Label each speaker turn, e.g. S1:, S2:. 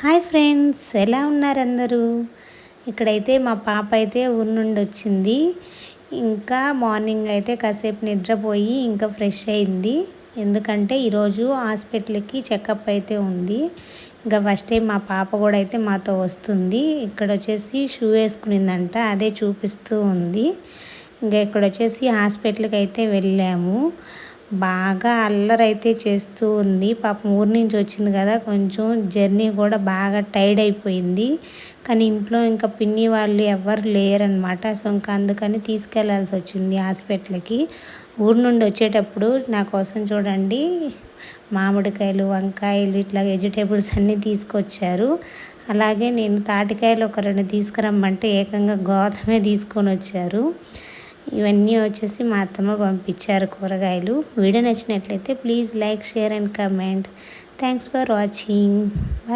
S1: Hi friends, ఎలా ఉన్నారు అందరూ? ఇక్కడైతే మా పాప అయితే ఊరి నుండి వచ్చింది. ఇంకా మార్నింగ్ అయితే కాసేపు నిద్రపోయి ఇంకా ఫ్రెష్ అయింది. ఎందుకంటే ఈరోజు హాస్పిటల్కి చెకప్ అయితే ఉంది. ఇంకా ఫస్ట్ టైం మా పాప కూడా అయితే మాతో వస్తుంది. ఇక్కడ వచ్చేసి షూ వేసుకునిందంట, అదే చూపిస్తూ ఉంది. ఇంకా ఇక్కడ వచ్చేసి హాస్పిటల్కి అయితే వెళ్ళాము. బాగా అల్లరైతే చేస్తూ ఉంది. పాపం ఊరి నుంచి వచ్చింది కదా, కొంచెం జర్నీ కూడా బాగా టైర్డ్ అయిపోయింది. కానీ ఇంట్లో ఇంకా పిన్ని వాళ్ళు ఎవ్వరు లేరనమాట. సో ఇంకా అందుకని తీసుకెళ్లాల్సి వచ్చింది హాస్పిటల్కి. ఊరి నుండి వచ్చేటప్పుడు నా కోసం చూడండి మామిడికాయలు, వంకాయలు, ఇట్లా వెజిటేబుల్స్ అన్నీ తీసుకొచ్చారు. అలాగే నేను తాటికాయలు ఒక 2 తీసుకురమ్మంటే ఏకంగా గోతమే తీసుకొని వచ్చారు. ఇవన్నీ వచ్చేసి మా అత్తమ్మ పంపించారు కూరగాయలు. వీడియో నచ్చినట్లయితే please like, share and comment. Thanks for watching.